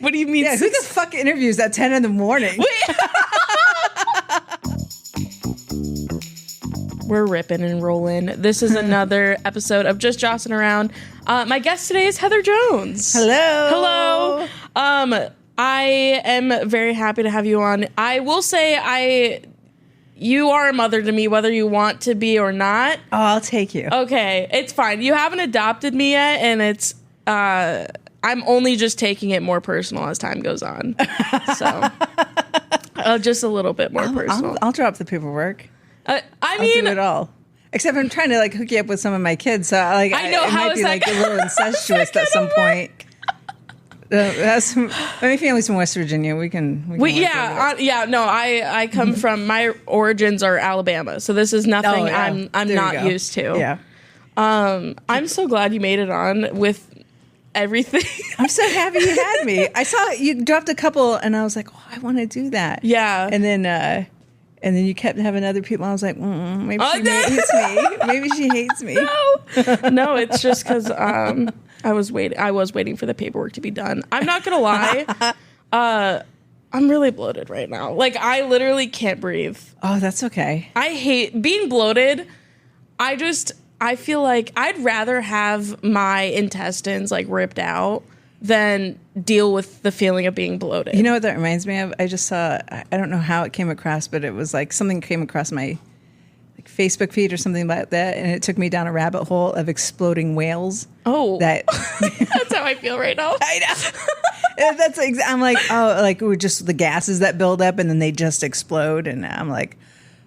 What do you mean? Yeah, who the fuck interviews at 10 in the morning? We're ripping and rolling. This is another episode of Just Jossin Around. My guest today is Heather Jones. Hello. I am very happy to have you on. I will say you are a mother to me, whether you want to be or not. Oh, I'll take you. Okay, it's fine. You haven't adopted me yet, and it's I'm only just taking it more personal as time goes on. So just a little bit more personal. I'll drop the paperwork. I I'll mean, do it all. Except I'm trying to like hook you up with some of my kids, so like I know, it how might is be that like a little incestuous at some point. My family's from West Virginia. We can work with it. No. I come from, my origins are Alabama, so this is nothing I'm not used to. Yeah. I'm so glad you made it on with everything. I'm so happy you had me. I saw you dropped a couple, and I was like, oh, I want to do that. Yeah. And then you kept having other people. I was like, maybe she hates me. Maybe she hates me. No, it's just because I was waiting for the paperwork to be done. I'm not gonna lie. I'm really bloated right now. Like, I literally can't breathe. Oh, that's okay. I hate being bloated. I feel like I'd rather have my intestines like ripped out than deal with the feeling of being bloated. You know what that reminds me of? I just saw, I don't know how it came across, but it was like something came across my like Facebook feed or something like that, and it took me down a rabbit hole of exploding whales. Oh, that's how I feel right now. I know. I'm like, oh, like we're just the gases that build up and then they just explode, and I'm like,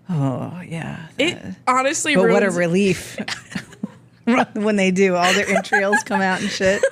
oh yeah. It honestly, but what a relief when they do. All their entrails come out and shit.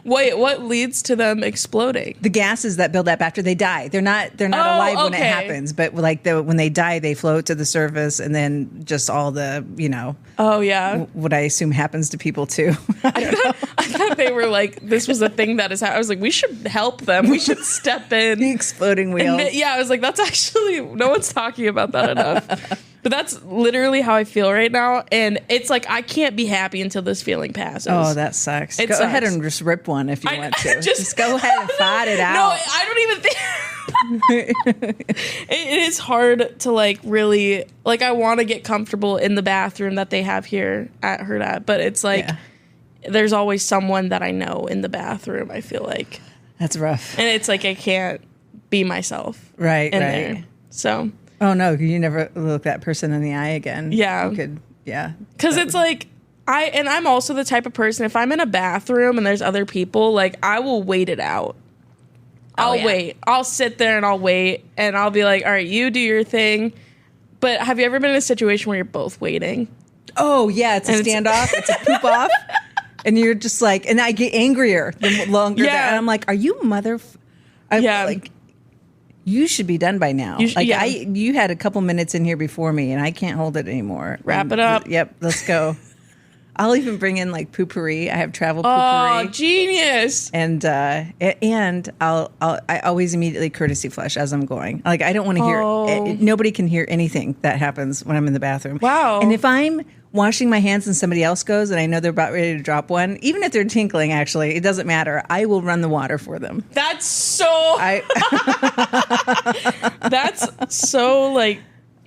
Wait, what leads to them exploding? The gases that build up after they die. They're not alive when it happens, but like when they die, they float to the surface, and then just all the, Oh yeah. What I assume happens to people too. I thought they were like, this was a thing that is. I was like, we should help them. We should step in. The exploding wheels. I was like, that's actually, no one's talking about that enough. But that's literally how I feel right now. And it's like, I can't be happy until this feling passes. Oh, that sucks. Go ahead and just rip one if you want to. Just go ahead and fight it out. No, I don't even think. It is hard to like really, like, I want to get comfortable in the bathroom that they have here at Herd. But it's like, there's always someone that I know in the bathroom, I feel like. That's rough. And it's like, I can't be myself. Right. There. So. Oh no, you never look that person in the eye again. Yeah. You could, yeah. Because it's like, I'm also the type of person, if I'm in a bathroom and there's other people, like, I will wait it out. I'll wait. I'll sit there and I'll wait, and I'll be like, all right, you do your thing. But have you ever been in a situation where you're both waiting? Oh yeah, it's a standoff. It's a poop off. And you're just like, and I get angrier the longer that, and I'm like, are you like, you should be done by now. You had a couple minutes in here before me, and I can't hold it anymore. Wrap it up. Yep, let's go. I'll even bring in like poopery. I have travel poopery. Oh, genius! And I always immediately courtesy flush as I'm going. Like, I don't want to hear. Nobody can hear anything that happens when I'm in the bathroom. Wow. And if I'm washing my hands and somebody else goes and I know they're about ready to drop one, even if they're tinkling, actually, it doesn't matter. I will run the water for them. That's so.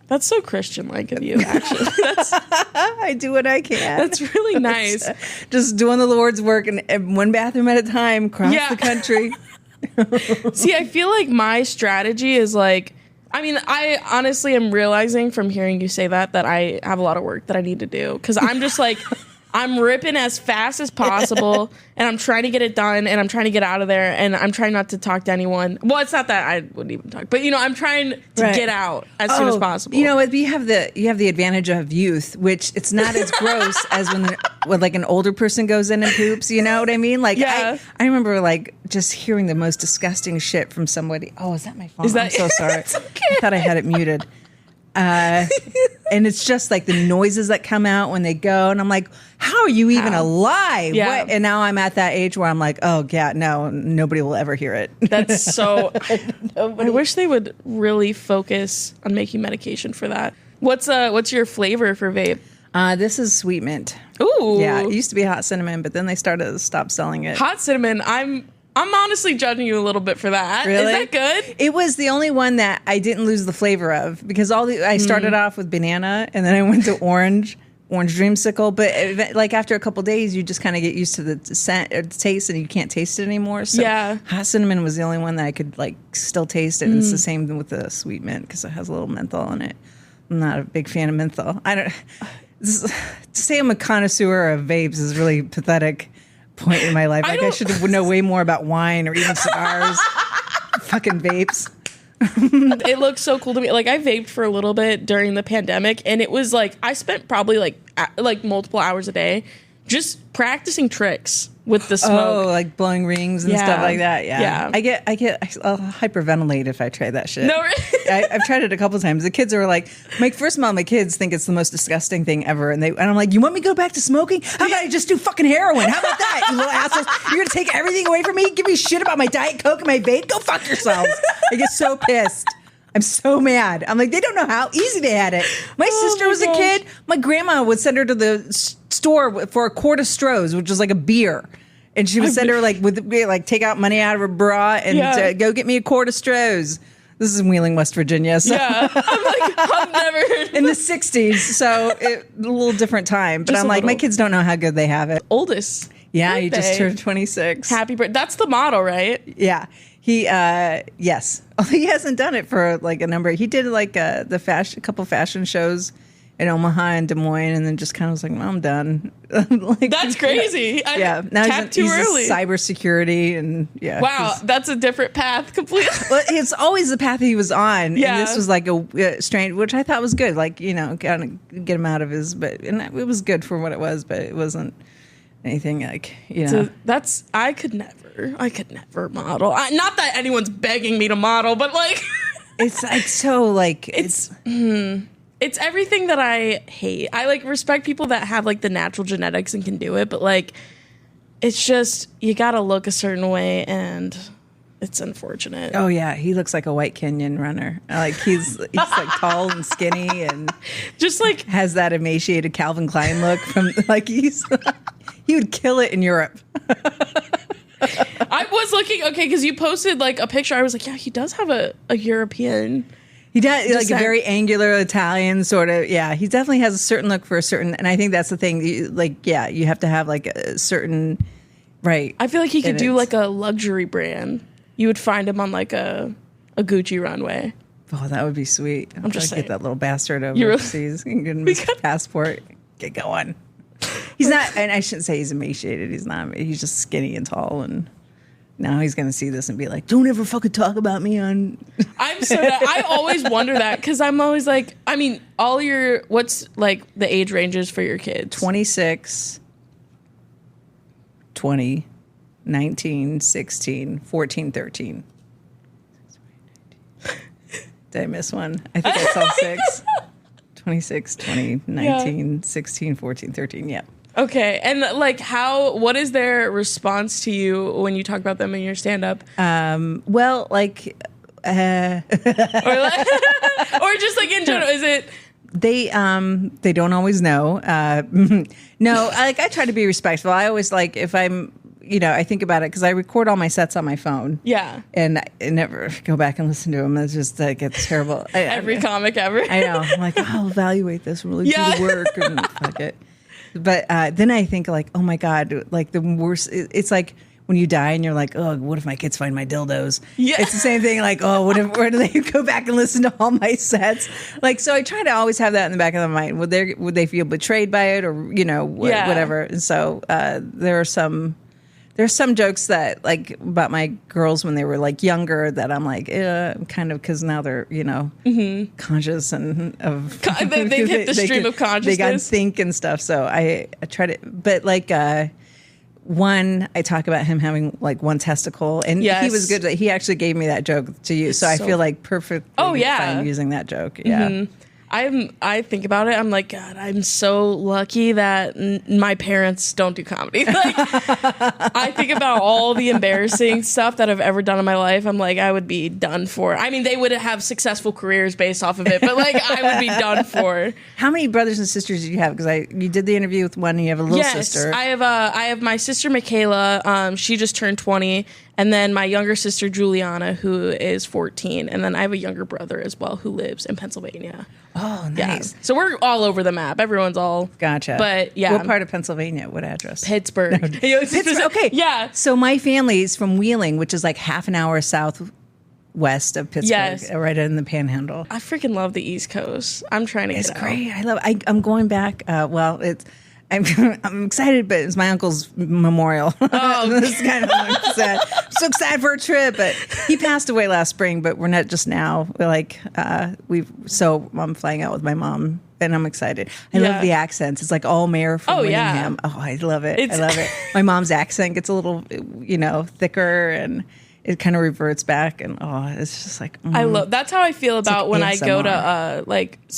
That's so Christian-like of you, actually. I do what I can. That's really nice. Just doing the Lord's work, and one bathroom at a time across the country. See, I feel like my strategy is like, I mean, I honestly am realizing from hearing you say that I have a lot of work that I need to do. Because I'm just like, I'm ripping as fast as possible, and I'm trying to get it done, and I'm trying to get out of there, and I'm trying not to talk to anyone. Well, it's not that I wouldn't even talk, but I'm trying to get out as soon as possible. You know what? You have the advantage of youth, which it's not as gross as when like an older person goes in and poops. You know what I mean? Like, I remember like just hearing the most disgusting shit from somebody. Oh, is that my phone? I'm so sorry. It's okay. I thought I had it muted. And it's just like the noises that come out when they go, and I'm like, how are you even alive? Yeah. What? And now I'm at that age where I'm like, oh yeah, no, nobody will ever hear it. That's so. I wish they would really focus on making medication for that. What's your flavor for vape? This is sweet mint. Ooh, yeah. It used to be hot cinnamon, but then they stop selling it. Hot cinnamon. I'm I'm honestly judging you a little bit for that. Really? Is that good? It was the only one that I didn't lose the flavor of because I started off with banana and then I went to orange dreamsicle. But like after a couple days, you just kind of get used to the scent or the taste and you can't taste it anymore. So hot cinnamon was the only one that I could like still taste it. And it's the same with the sweet mint because it has a little menthol in it. I'm not a big fan of menthol. To say I'm a connoisseur of vapes is really pathetic. Point in my life. Like I should know way more about wine or even cigars. Fucking vapes. It looks so cool to me. Like I vaped for a little bit during the pandemic and it was like I spent probably like multiple hours a day just practicing tricks with the smoke. Oh, like blowing rings and stuff like that. Yeah. I'll hyperventilate if I try that shit. No, really? I've tried it a couple times. The kids are like, first of all, my kids think it's the most disgusting thing ever. And I'm like, you want me to go back to smoking? How about I just do fucking heroin? How about that, you little assholes? You're going to take everything away from me? Give me shit about my Diet Coke and my vape? Go fuck yourselves. I get so pissed. I'm so mad. I'm like, they don't know how easy they had it. My sister was a kid. My grandma would send her to the store for a quart of Strohs, which was like a beer. And she would send her take out money out of her bra and go get me a quart of Strohs. This is in Wheeling, West Virginia. So. Yeah. I'm like, I've never heard of in the 60s. So a little different time. But I'm like, my kids don't know how good they have it. Oldest. Yeah, birthday. He just turned 26. Happy birthday. That's the model, right? Yeah. He, yes. Although he hasn't done it for like a number. He did like a couple fashion shows in Omaha and Des Moines and then just kind of was like, well, I'm done. Like, that's crazy. Yeah. Now he's early. Cybersecurity and Wow. That's a different path completely. Well, it's always the path he was on. Yeah. And this was like a strange, which I thought was good. Like, kind of get him out of his, and it was good for what it was, but it wasn't anything like, So I could never model. Not that anyone's begging me to model, but like it's like so like it's everything that I hate. I like respect people that have like the natural genetics and can do it, but like it's just you gotta look a certain way and it's unfortunate. Oh yeah, he looks like a white Kenyan runner. Like he's like tall and skinny and just like has that emaciated Calvin Klein look from like he would kill it in Europe. I was looking, because you posted like a picture. I was like, yeah, he does have a European. He does, like a very angular Italian sort of. Yeah, he definitely has a certain look for a certain, and I think that's the thing. You have to have like a certain, right. I feel like he could do like a luxury brand. You would find him on like a Gucci runway. Oh, that would be sweet. I'm just saying. Get that little bastard overseas and get him his passport. Get going. He's not, and I shouldn't say he's emaciated. He's not. He's just skinny and tall, and now he's going to see this and be like, "Don't ever fucking talk about me on." I always wonder that because I'm always like, I mean, what's like the age ranges for your kids? 26, 20, 19, 16, 14, 13. Did I miss one? I think I saw 6. 26, 20, 19, 16, 14, 13. Yeah. Okay. And like what is their response to you when you talk about them in your stand-up? Well, like... or just like in general, is it... They don't always know. No, I try to be respectful. I always like, if I'm... I think about it because I record all my sets on my phone. Yeah. And I never go back and listen to them. It's just like, it's terrible. Every comic ever. I know. I'm like, I'll evaluate this and really do the work and fuck it. But then I think like, oh my God, like the worst. It's like when you die and you're like, oh, what if my kids find my dildos? Yeah. It's the same thing. Like, oh, where do they go back and listen to all my sets? Like, so I try to always have that in the back of my mind. Would they feel betrayed by it or, whatever. And so there's some jokes that like about my girls when they were like younger that I'm like, kind of, because now they're, conscious and of they've hit the stream of consciousness. They got to think and stuff. So I try to, but like, one, I talk about him having like one testicle, and he was good. He actually gave me that joke to use, so I feel like perfect. Fine using that joke. Yeah. Mm-hmm. I think about it. I'm like, God, I'm so lucky that my parents don't do comedy. Like, I think about all the embarrassing stuff that I've ever done in my life. I'm like, I would be done for. I mean, they would have successful careers based off of it, but like, I would be done for. How many brothers and sisters do you have? Because you did the interview with one, and you have a little sister. I have my sister Michaela. She just turned 20, And then my younger sister, Juliana, who is 14. And then I have a younger brother as well who lives in Pennsylvania. Oh, nice. Yeah. So we're all over the map. Everyone's all... Gotcha. But yeah. What part of Pennsylvania? What address? Pittsburgh. No. Pittsburgh. Okay. Yeah. So my family's from Wheeling, which is like half an hour southwest of Pittsburgh. Yes. Right in the Panhandle. I freaking love the East Coast. I'm trying to get out. It's great. I'm going back. I'm excited, but it's my uncle's memorial. Oh, this is kind of sad. I'm so excited for a trip, but he passed away last spring. But we're not just now. We're like so I'm flying out with my mom, and I'm excited. I love the accents. It's like all Mayor from Winningham. Oh, I love it. I love it. My mom's accent gets a little, thicker and. It kind of reverts back, and it's just like I love. That's how I feel about when I go to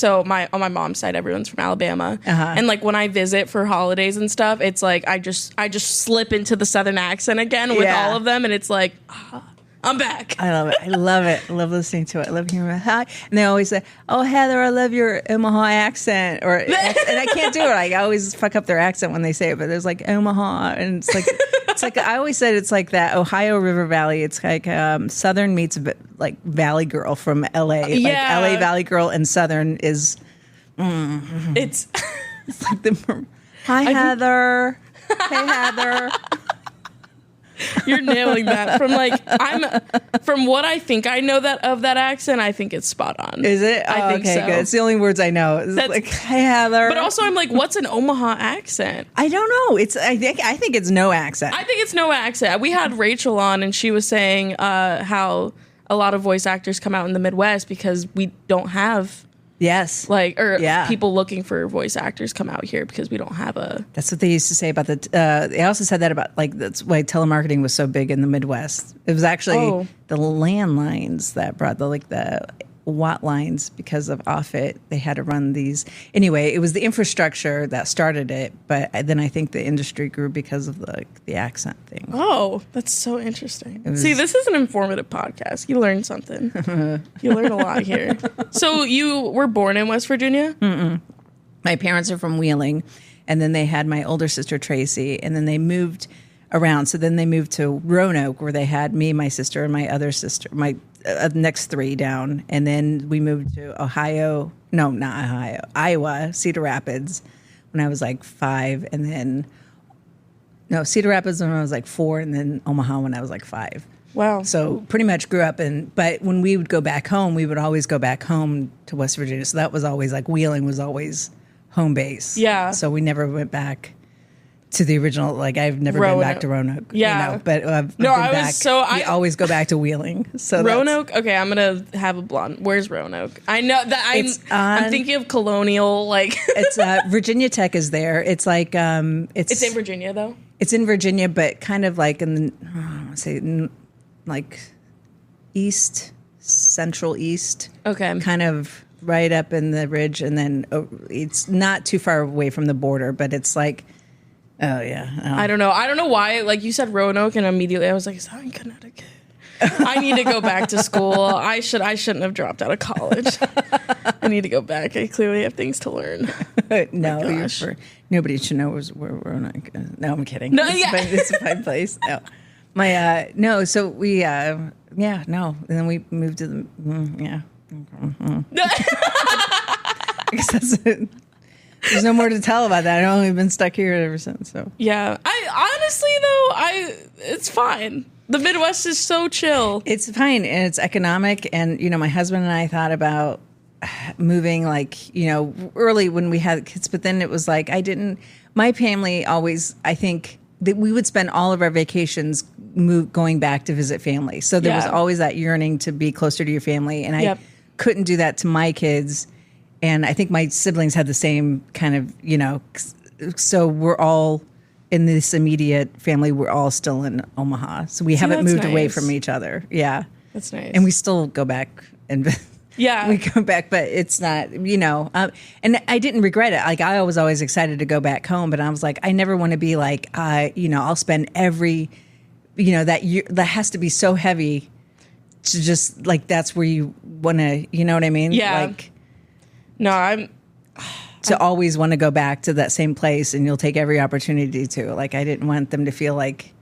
on my mom's side, everyone's from Alabama, and like when I visit for holidays and stuff, it's like I just slip into the Southern accent again with all of them, and it's like I'm back. I love it. I love it. I love listening to it. I love hearing it. Hi, and they always say, "Oh, Heather, I love your Omaha accent," and I can't do it. I always fuck up their accent when they say it, but there's like Omaha, and it's like. It's like I always said, it's like that Ohio River Valley. It's like Southern meets like Valley Girl from LA. Yeah. Like LA Valley Girl and Southern is. It's like the. Hi, Heather. Hey, Heather. You're nailing that. From what I think I know of that accent, I think it's spot on. Is it? I think okay, so. Good. It's the only words I know. It's like, hey, Heather. But also, I'm like, what's an Omaha accent? I don't know. I think it's no accent. I think it's no accent. We had Rachel on, and she was saying how a lot of voice actors come out in the Midwest because we don't have. Yes. People looking for voice actors come out here because we don't have a... That's what they used to say about they also said that about, that's why telemarketing was so big in the Midwest. It was actually the landlines that brought the watt lines because of Offutt. They had to run these. Anyway, it was the infrastructure that started it, but then I think the industry grew because of the accent thing. Oh, that's so interesting. See, this is an informative podcast. You learn something. You learn a lot here. So you were born in West Virginia? Mm-mm. My parents are from Wheeling, and then they had my older sister, Tracy, and then they moved around. So then they moved to Roanoke, where they had me, my sister, and my other sister, my next three down. And then we moved to Iowa, Cedar Rapids, when I was like 5. And then, Cedar Rapids when I was like 4, and then Omaha when I was like 5. Wow. So pretty much grew up but when we would go back home, we would always go back home to West Virginia. So that was always like Wheeling was always home base. Yeah. So we never went back to the original, I've never been back to Roanoke. Yeah. But we always go back to Wheeling. So Roanoke, okay, I'm going to have a blonde. Where's Roanoke? I know that I'm thinking of Colonial, It's Virginia Tech is there. It's like it's in Virginia though. It's in Virginia, but kind of like in east, central east. Okay. Kind of right up in the ridge, and then it's not too far away from the border, but it's like. Oh yeah, I don't know why. Like you said, Roanoke, and immediately I was like, "Is that in Connecticut?" I need to go back to school. I shouldn't have dropped out of college. I need to go back. I clearly have things to learn. No, nobody should know where Roanoke is. No, I'm kidding. No, yeah, it's a fine place. No, So we no, and then we moved to the I guess that's it. There's no more to tell about that. I've only been stuck here ever since. So yeah, I honestly though, it's fine. The Midwest is so chill. It's fine, and it's economic. And my husband and I thought about moving, early when we had kids. But then it was like my family always. I think that we would spend all of our vacations going back to visit family. So there was always that yearning to be closer to your family, and I couldn't do that to my kids. And I think my siblings had the same kind of, so we're all in this immediate family. We're all still in Omaha. So we haven't moved away from each other. Yeah. That's nice. And we still go back and we go back, but it's not, and I didn't regret it. I was always excited to go back home, but I was like, I never want to be like, I'll spend every, that year, that has to be so heavy to just that's where you want to, you know what I mean? Yeah. No, I'm always want to go back to that same place, and you'll take every opportunity to. I didn't want them to feel like,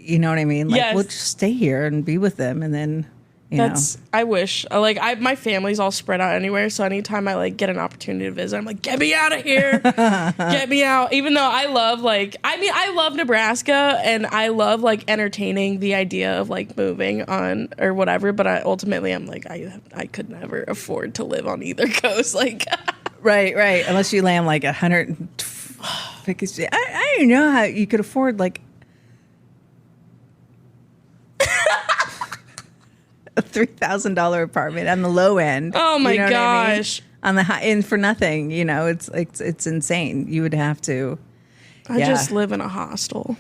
You know what I mean? Like, yes. we'll just stay here and be with them, and then, you know. I wish. My family's all spread out anywhere, so anytime I, like, get an opportunity to visit, I'm like, get me out of here. Get me out. Even though I love, like, I love Nebraska, and I love, like, entertaining the idea of, like, moving on or whatever, but ultimately I'm like, I could never afford to live on either coast. Like, right. Unless you land, like, 150. I don't know how you could afford, like, a $3,000 apartment on the low end. Oh my gosh! I mean? On the high end for nothing, you know, it's insane. You would have to. I just live in a hostel.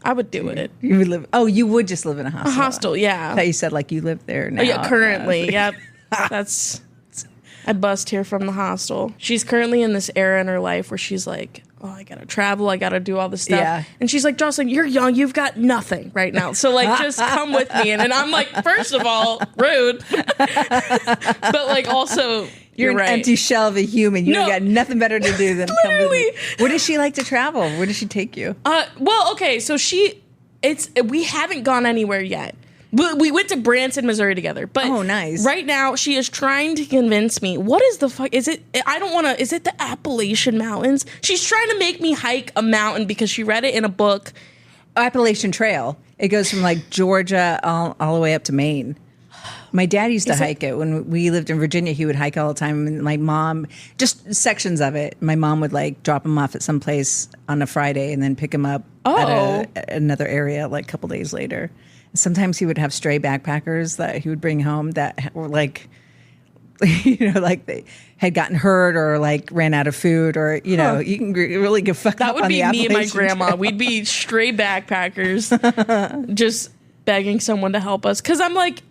I would do it. You would live. Oh, you would just live in a hostel. A hostel, yeah. I thought you said like you live there now. Oh, yeah, currently, yep. I bust here from the hostel. She's currently in this era in her life where she's like, oh, I gotta travel, I gotta do all this stuff. Yeah. And she's like, Joslyne, you're young, you've got nothing right now. So like, just come with me. And I'm like, first of all, rude. But like also, you're an right. empty shell of a human. You've got nothing better to do than come with me. Where does she like to travel? Where does she take you? Well, okay, so we haven't gone anywhere yet. We went to Branson, Missouri together. But nice. Right now, she is trying to convince me. What is the fuck? Is it? I don't want to. Is it the Appalachian Mountains? She's trying to make me hike a mountain because she read it in a book. Appalachian Trail. It goes from like Georgia all the way up to Maine. My dad used to hike it. When we lived in Virginia, he would hike all the time. And my mom, just sections of it. My mom would like drop him off at some place on a Friday and then pick him up at another area like a couple days later. Sometimes he would have stray backpackers that he would bring home that were like, you know, like they had gotten hurt or like ran out of food or, you know, you can really get fucked up on the Appalachian That would be me and my grandma. Trail. We'd be stray backpackers just begging someone to help us. Because I'm like,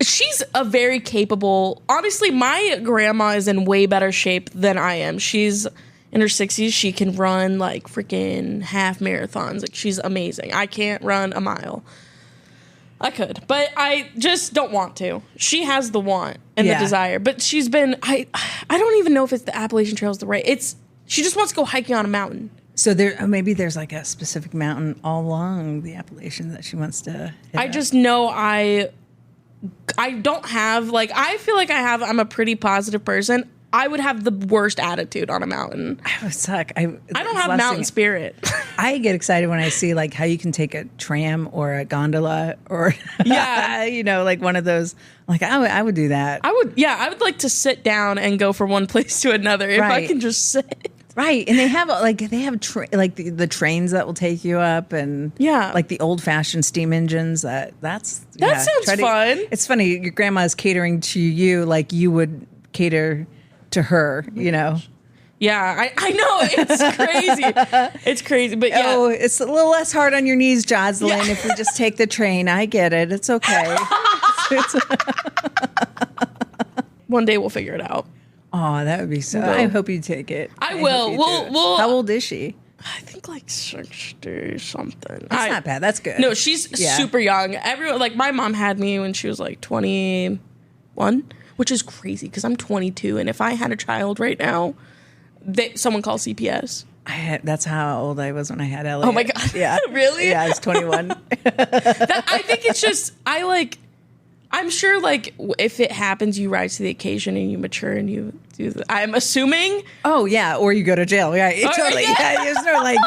she's a very capable, honestly, my grandma is in way better shape than I am. She's in her 60s. She can run like freaking half marathons. Like, she's amazing. I can't run a mile. I could, but I just don't want to. She has the want and the desire, but she's been, I don't even know if it's the Appalachian Trail is the right, she just wants to go hiking on a mountain. So maybe there's like a specific mountain all along the Appalachians that she wants to hit I just know I don't have, like, I feel like I'm a pretty positive person. I would have the worst attitude on a mountain. I would suck. I don't have mountain spirit. I get excited when I see like how you can take a tram or a gondola or you know, like one of those. Like I would do that. I would like to sit down and go from one place to another if I can just sit. Right, and they have the trains that will take you up, and like the old fashioned steam engines. That sounds fun. It's funny. Your grandma is catering to you like you would cater to her, you know. Yeah, I know. It's crazy. It's crazy, but yeah. Oh, it's a little less hard on your knees, Joslyne, if we just take the train. I get it. It's okay. One day we'll figure it out. Oh, that would be so. I hope you take it. I will. We'll. How old is she? I think like 60 something. That's not bad. That's good. No, she's super young. Everyone, like my mom had me when she was like 21. Which is crazy because I'm 22, and if I had a child right now, someone call CPS. That's how old I was when I had Elliot. Oh my god! Yeah, really? Yeah, I was 21. I think it's just I'm sure like if it happens, you rise to the occasion and you mature and you do. I'm assuming. Oh yeah, or you go to jail. Yeah, totally. Yeah, there's no like.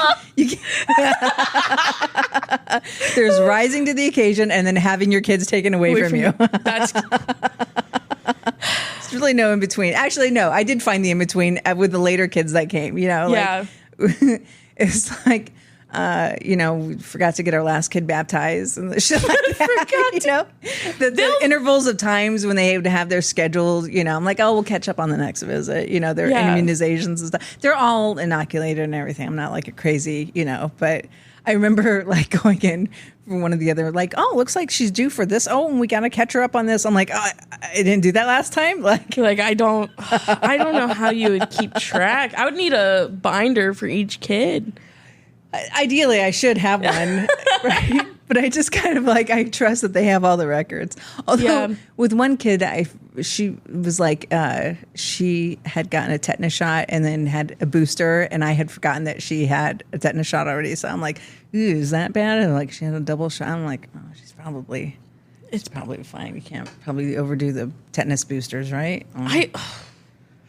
There's rising to the occasion and then having your kids taken away from you. That's. There's really no in between. Actually, no, I did find the in between with the later kids that came. You know, like, it's like. You know, we forgot to get our last kid baptized and the shit like that. You know, the intervals of times when they have their scheduled, you know, I'm like, oh, we'll catch up on the next visit. You know, their immunizations and stuff. They're all inoculated and everything. I'm not like a crazy, you know, but I remember like going in for one of the other, like, oh, looks like she's due for this. Oh, and we got to catch her up on this. I'm like, oh, I didn't do that last time. Like I don't know how you would keep track. I would need a binder for each kid. Ideally, I should have one, right? But I just kind of like, I trust that they have all the records. Although with one kid, she was like, she had gotten a tetanus shot and then had a booster, and I had forgotten that she had a tetanus shot already. So I'm like, ooh, is that bad? And like, she had a double shot. I'm like, oh, it's probably fine. You can't probably overdo the tetanus boosters, right? I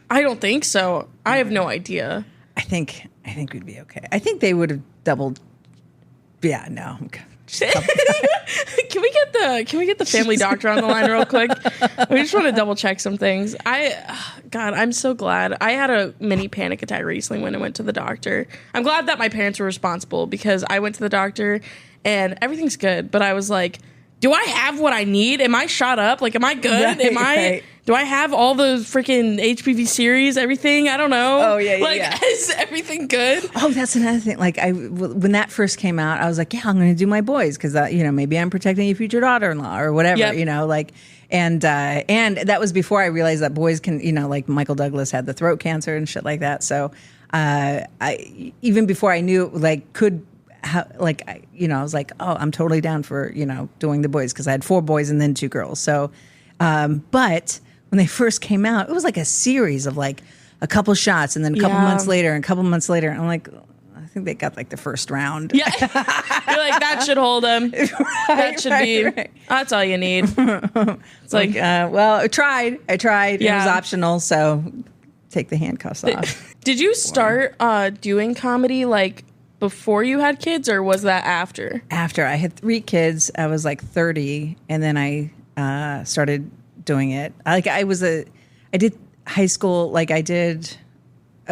don't think so. I have no idea. I think we'd be okay. I think they would have doubled. Yeah, no. Can we get the family doctor on the line real quick? We just want to double check some things. God, I'm so glad. I had a mini panic attack recently when I went to the doctor. I'm glad that my parents were responsible because I went to the doctor and everything's good. But I was like, do I have what I need? Am I shot up? Like, am I good? Right. Do I have all the freaking HPV series, everything? I don't know. Oh, yeah. Like, is everything good? Oh, that's another thing. Like, when that first came out, I was like, yeah, I'm going to do my boys because, maybe I'm protecting your future daughter-in-law or whatever, like, and that was before I realized that boys can, like Michael Douglas had the throat cancer and shit like that. So, even before I knew, like, I was like, oh, I'm totally down for, doing the boys because I had 4 boys and then 2 girls. So, but when they first came out, it was like a series of like a couple shots and then a couple months later and a couple months later. I'm like, I think they got like the first round. Yeah. You're like, that should hold them. That should be, that's all you need. It's like, well, I tried. It was optional. So take the handcuffs off. Did you start doing comedy like before you had kids or was that after? After. I had 3 kids. I was like 30 and then I started doing it. I did high school. I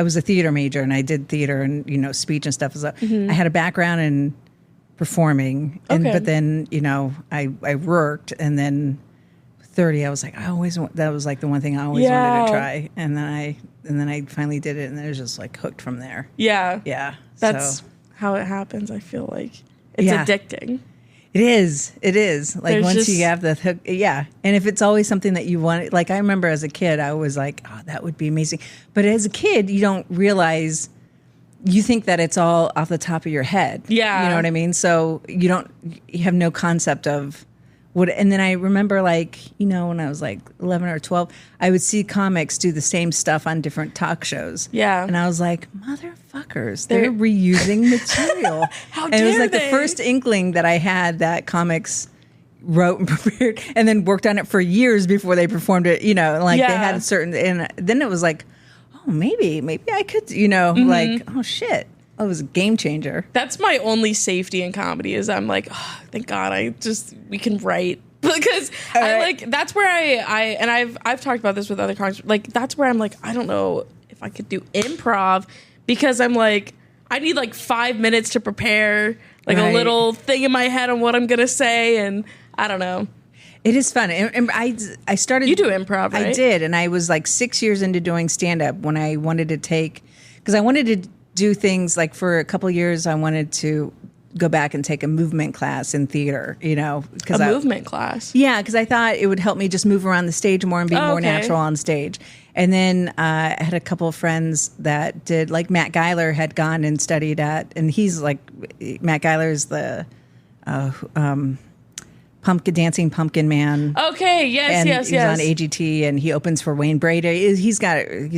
was a theater major and I did theater and, speech and stuff. So I had a background in performing. But then, I worked and then 30, I was like, that was like the one thing I always wanted to try. And then I finally did it and it was just like hooked from there. Yeah. Yeah. That's how it happens. I feel like it's addicting. It is. Like once you have the hook, And if it's always something that you want, like I remember as a kid, I was like, oh, that would be amazing. But as a kid, you don't realize, you think that it's all off the top of your head. Yeah. You know what I mean? So you have no concept of what, and then I remember when I was like 11 or 12, I would see comics do the same stuff on different talk shows. Yeah. And I was like, motherfuckers, they're reusing material. How and dare it was like they? the first inkling that I had that comics wrote and prepared and then worked on it for years before they performed it, they had certain, and then it was like, oh, maybe I could, like, oh shit. Oh, it was a game changer. That's my only safety in comedy is I'm like, oh, thank God we can write. Because that's where I've talked about this with other comics. Like, that's where I'm like, I don't know if I could do improv because I'm like, I need like 5 minutes to prepare like a little thing in my head on what I'm going to say. And I don't know. It is fun. And I started. You do improv, right? I did. And I was like 6 years into doing stand-up when I wanted to because I wanted to do things like for a couple of years, I wanted to go back and take a movement class in theater, because movement class. Yeah. Cause I thought it would help me just move around the stage more and be more natural on stage. And then I had a couple of friends that did, like Matt Geiler had gone and studied and he's like, Matt Geiler is the, Dancing Pumpkin Man. Okay, yes. He's on AGT and he opens for Wayne Brady. He's excellent.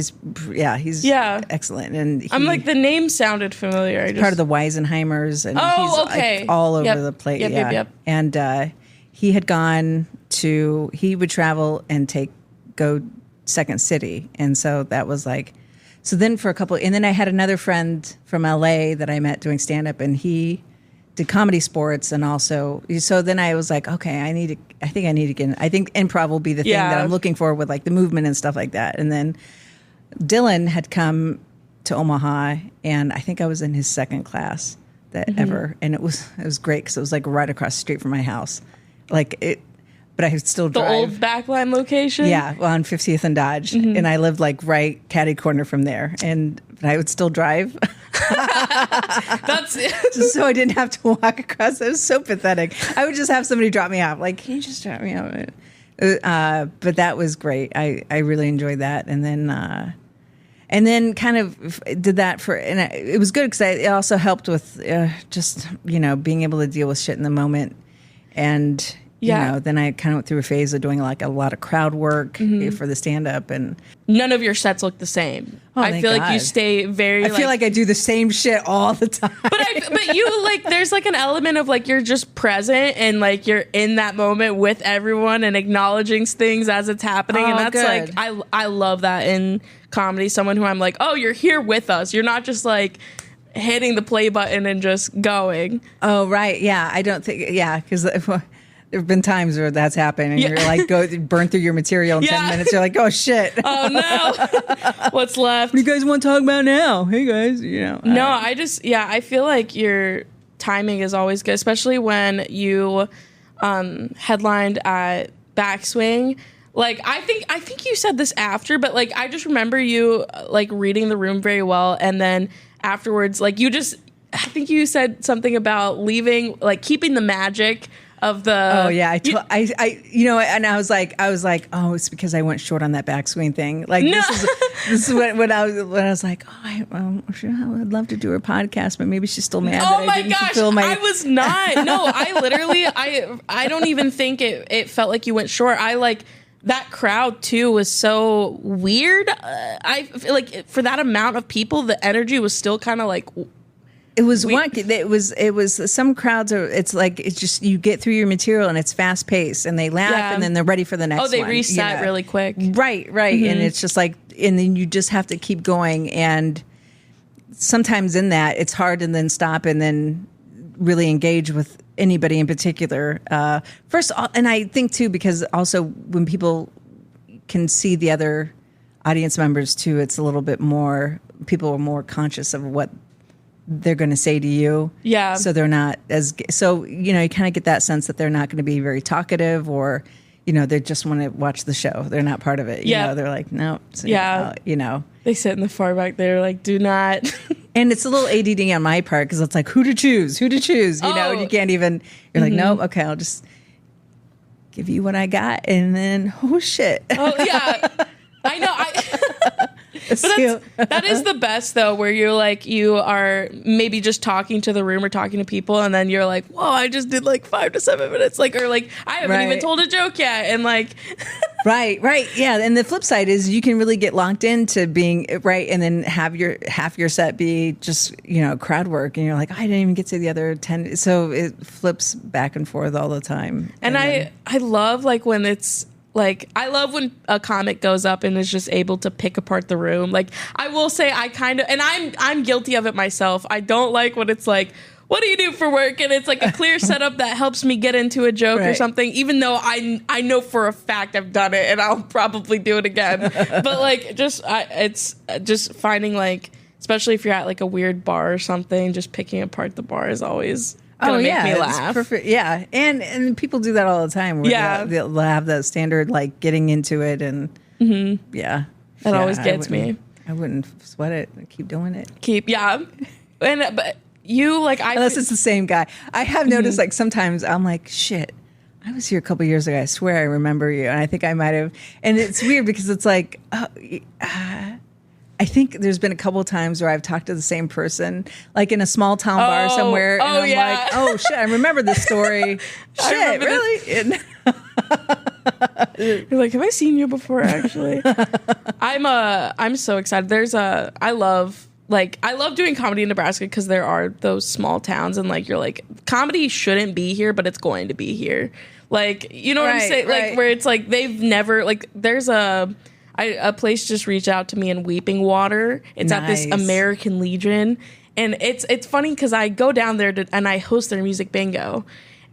And I'm like, the name sounded familiar. Part of the Weisenheimers and he's like all over the place. Yep. And he had gone he would travel and go Second City. And so that was like, so then and then I had another friend from LA that I met doing stand-up and he did comedy sports and also, so then I was like, okay, I think improv will be the thing that I'm looking for with like the movement and stuff like that. And then Dylan had come to Omaha and I think I was in his second class ever. And it was great because it was like right across the street from my house. But I would still drive. The old backline location? Yeah, on 50th and Dodge. And I lived like right catty corner from there. But I would still drive. That's just so I didn't have to walk across. It was so pathetic. I would just have somebody drop me off. Like, can you just drop me off? But that was great. I really enjoyed that. And then and then kind of did that and it was good because it also helped with just, being able to deal with shit in the moment. And, then I kind of went through a phase of doing like a lot of crowd work for the stand-up, and none of your sets look the same. I feel like you stay very. I feel like I do the same shit all the time. But you like, there's like an element of like you're just present and like you're in that moment with everyone and acknowledging things as it's happening, and that's good. Like I love that in comedy. Someone who I'm like, oh, you're here with us. You're not just like hitting the play button and just going. Oh right, yeah. I don't think because. There have been times where that's happened, and you're like, burn through your material in 10 minutes. You're like, oh shit. Oh no. What's left? What do you guys want to talk about now? Hey guys, No, I feel like your timing is always good, especially when you headlined at Backswing. Like, I think you said this after, but like, I just remember you like reading the room very well, and then afterwards, like, I think you said something about leaving, like, keeping the magic of the. Oh yeah, and I was like, oh, it's because I went short on that backswing thing. Like this is when I was like, oh, I would love to do her podcast, but maybe she's still mad that I didn't fulfill my. I was not. No, I literally, I don't even think it felt like you went short. I like. That crowd too was so weird. I feel like for that amount of people, the energy was still kind of like. It was wonky. It was some crowds are. It's like it's just you get through your material and it's fast paced and they laugh and then they're ready for the next. Oh, they one, reset really quick. Right, and it's just like, and then you just have to keep going. And sometimes in that it's hard to then stop and then really engage with anybody in particular. First, and I think too because also when people can see the other audience members too, it's a little bit more. People are more conscious of what they're going to say to you. Yeah. So they're not you kind of get that sense that they're not going to be very talkative or, they just want to watch the show. They're not part of it. They're like, no. So, They sit in the far back there like, do not. And it's a little ADD on my part because it's like, who to choose, and you can't even, you're like, nope, okay, I'll just give you what I got. And then, oh shit. Oh yeah. I know. But that is the best though, where you're like, you are maybe just talking to the room or talking to people, and then you're like, whoa, I just did like 5 to 7 minutes, like, or like I haven't even told a joke yet, and like, right, yeah. And the flip side is you can really get locked into being right, and then have half your set be just crowd work, and you're like, I didn't even get to the other 10, so it flips back and forth all the time. And I love like when it's. Like, I love when a comic goes up and is just able to pick apart the room. Like, I will say I kind of, and I'm guilty of it myself. I don't like when it's like, what do you do for work? And it's like a clear setup that helps me get into a joke or something, even though I know for a fact I've done it and I'll probably do it again. But like, it's just finding like, especially if you're at like a weird bar or something, just picking apart the bar is always... make me laugh. Perfect. Yeah, and people do that all the time. Where they'll have that standard like getting into it, and that always gets me. I wouldn't sweat it. I keep doing it. But you like unless it's the same guy. I have noticed like sometimes I'm like shit. I was here a couple years ago. I swear I remember you, and I think I might have. And it's weird because it's like. I think there's been a couple of times where I've talked to the same person, like in a small town bar somewhere, and I'm like, "Oh shit, I remember this story." Shit, really? You're like, have I seen you before? Actually, I'm so excited. I love doing comedy in Nebraska because there are those small towns, and like you're like, comedy shouldn't be here, but it's going to be here. Like, you know what I'm saying? Like where it's like they've never like there's a place just reached out to me in Weeping Water. It's at this American Legion. And it's funny because I go down there and I host their music bingo.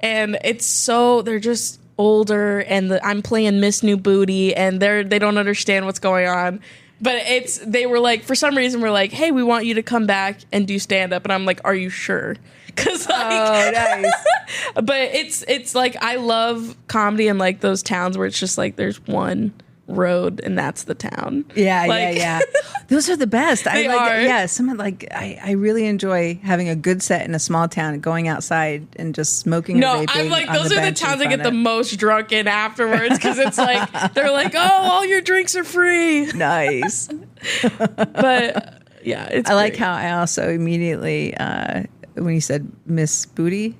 And they're just older, and I'm playing Miss New Booty, and they don't understand what's going on. But they were like, for some reason, we're like, hey, we want you to come back and do stand-up. And I'm like, are you sure? Because nice. But it's like, I love comedy in like those towns where it's just like there's one road and that's the town. Yeah. Those are the best. They are. Yeah, I really enjoy having a good set in a small town and going outside and just smoking. No, I'm like, those are the towns I get the most drunk in afterwards because it's like they're like, oh, all your drinks are free. Nice. But yeah, it's I like how I also immediately when you said Miss New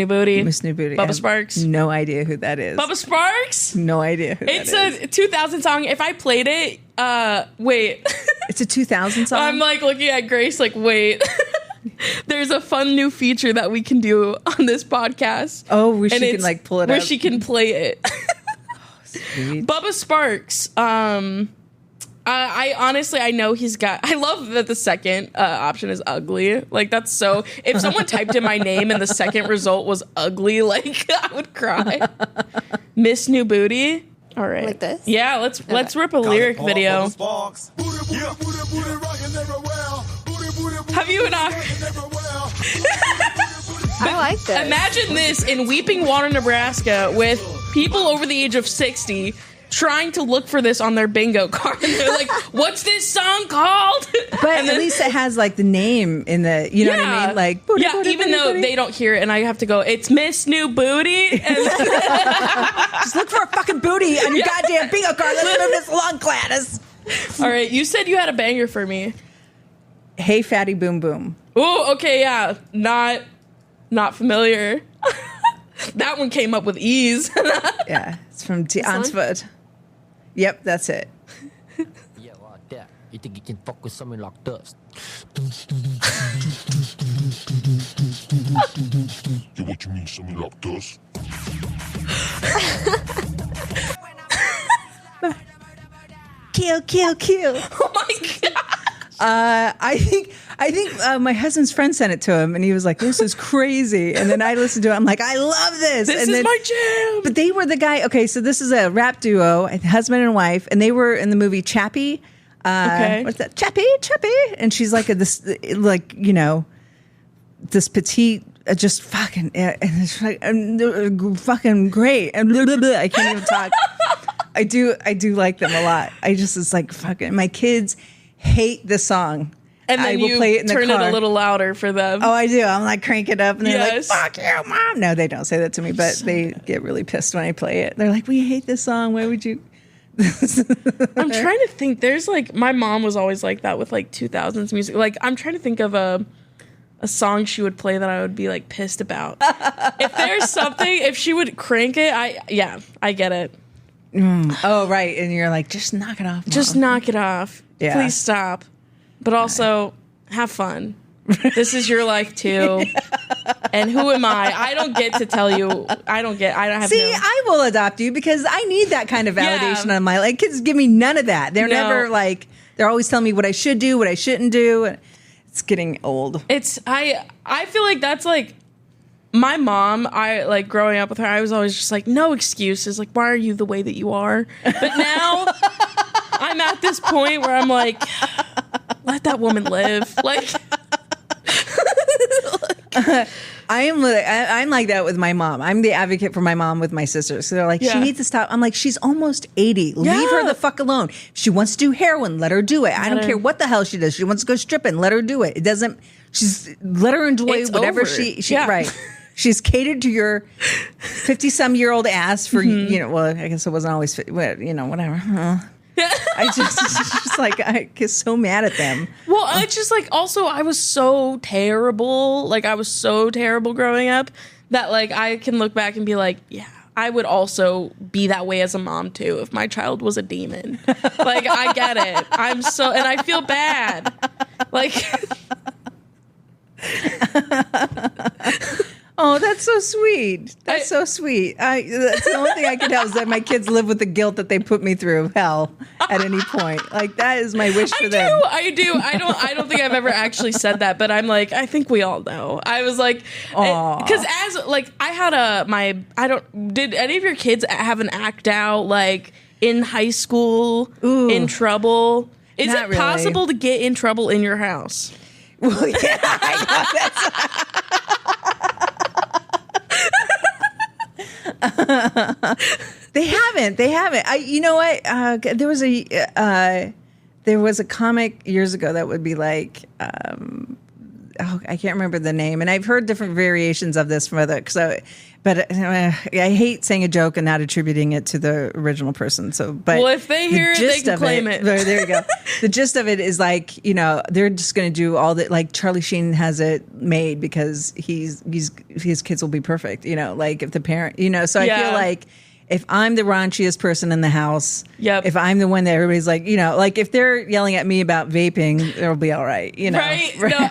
Booty, Bubba Sparks. No idea who that is. Bubba Sparks? No idea who that is. It's a 2000 song. If I played it, wait. It's a 2000 song? I'm like looking at Grace like, wait. There's a fun new feature that we can do on this podcast. Oh, where she can like pull it up. Where she can play it. Sweet. Bubba Sparks. I honestly, I know he's got. I love that the second option is ugly. Like that's so. If someone typed in my name and the second result was ugly, like I would cry. Miss New Booty. All right. Like this? Yeah. Let's rip a lyric video. Have you not? I like this. Imagine this in Weeping Water, Nebraska, with people over the age of 60 trying to look for this on their bingo card. And they're like, what's this song called? But at least it has like the name in the, you know what I mean? Like, booty, yeah, booty, even booty, though booty. they don't hear it and I have to go, it's Miss New Booty. And just look for a fucking booty on your goddamn bingo card. Let's move this along, Gladys. All right, you said you had a banger for me. Hey, Fatty Boom Boom. Oh, okay, yeah. Not familiar. That one came up with ease. Yeah, it's from Ansford. Yep, that's it. Yeah, like that. You think you can fuck with something like this? Yeah, what you mean, something like this? Kill, kill, kill. Oh my God. I think my husband's friend sent it to him, and he was like, "This is crazy." And then I listened to it. I'm like, "I love this." This and is then, my jam. But they were the guy. Okay, so this is a rap duo, a husband and wife, and they were in the movie Chappie. Okay, what's that? Chappie, and she's like this petite. Just fucking, and it's like, fucking great. And I can't even talk. I do like them a lot. It's like fucking. My kids hate the song. And then I will you play it in the turn car. it a little louder for them. Oh, I do. I'm like crank it up, and they're Yes. like, "Fuck you, mom!" No, they don't say that to me, but they get really pissed when I play it. They're like, "We hate this song. Why would you?" I'm trying to think. There's like my mom was always like that with like 2000s music. Like I'm trying to think of a song she would play that I would be like pissed about. If there's something, if she would crank it, I get it. Oh, right, and you're like, "Just knock it off, Mom." Just knock it off. Yeah. Please stop. But also have fun. This is your life too. And who am I? I don't get to tell you. I have See, no. I will adopt you because I need that kind of validation Yeah. on my life. Kids give me none of that. They're No. never like, they're always telling me what I should do, what I shouldn't do. It's getting old. I feel like that's like my mom. I like growing up with her. I was always just like, no excuses. Like, why are you the way that you are? But now I'm at this point where I'm like, let that woman live. Like, I'm like that with my mom. I'm the advocate for my mom with my sisters. So they're like, Yeah. she needs to stop. I'm like, she's almost 80. Leave her the fuck alone. If she wants to do heroin, let her do it. I don't care what the hell she does. She wants to go stripping, let her do it. It doesn't. Let her enjoy It's whatever over. she Yeah. right. She's catered to your 50-some-year-old ass for well, I guess it wasn't always whatever. I just like I get so mad at them. well, it's just like also I was so terrible. Like I was so terrible growing up that like I can look back and be like, yeah, I would also be that way as a mom too if my child was a demon. Like I get it. And I feel bad. Like Oh, that's so sweet. That's so sweet. That's the only thing I can tell is that my kids live with the guilt that they put me through hell at any point. Like that is my wish for them. I do. I don't think I've ever actually said that, but I'm like, I think we all know. I was like, because as like I had did any of your kids have an act out like in high school in trouble? Is Not it really. possible to get in trouble in your house? Well, yeah, I know They haven't. You know what? There was a comic years ago that would be like, I can't remember the name, and I've heard different variations of this from other. But I hate saying a joke and not attributing it to the original person. So, but if they hear it, they can claim it. There you go. The gist of it is like, they're just going to do all that. Like Charlie Sheen has it made because his kids will be perfect. Like if the parent, So I feel like if I'm the raunchiest person in the house, if I'm the one that everybody's like, like if they're yelling at me about vaping, it'll be all right. Right? No.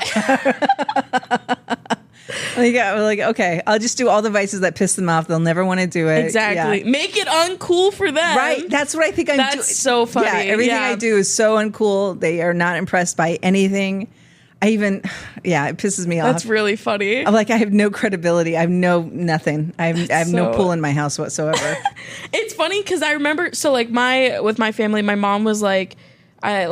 Like, okay, I'll just do all the vices that piss them off. They'll never want to do it. Exactly. Yeah. Make it uncool for them. Right. That's what I think I'm doing. That's so funny. Yeah, everything I do is so uncool. They are not impressed by anything. It pisses me off. That's really funny. I'm like, I have no credibility. I have nothing. I have no pool in my house whatsoever. It's funny because I remember, with my family, my mom was like, I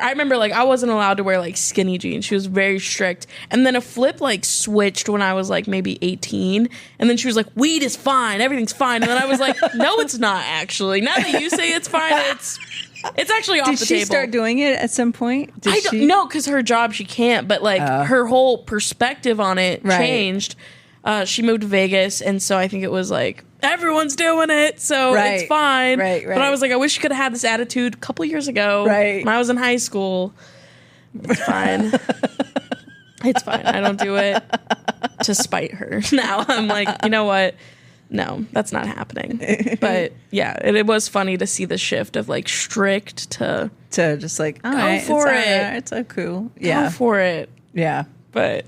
remember I wasn't allowed to wear skinny jeans. She was very strict. And then a flip switched when I was maybe 18. And then she was like, weed is fine. Everything's fine. And then I was like, no, it's not actually. Now that you say it's fine, it's actually off the table. Did she start doing it at some point? No, because her job, she can't. But her whole perspective on it changed. She moved to Vegas. And so I think it was everyone's doing it, so it's fine. Right. But I was like, I wish you could have had this attitude a couple years ago. Right. When I was in high school. It's fine. It's fine. I don't do it to spite her. Now I'm like, you know what? No, that's not happening. But yeah, it was funny to see the shift of strict to just all right, for it. It's so cool. Yeah. Go for it. Yeah. But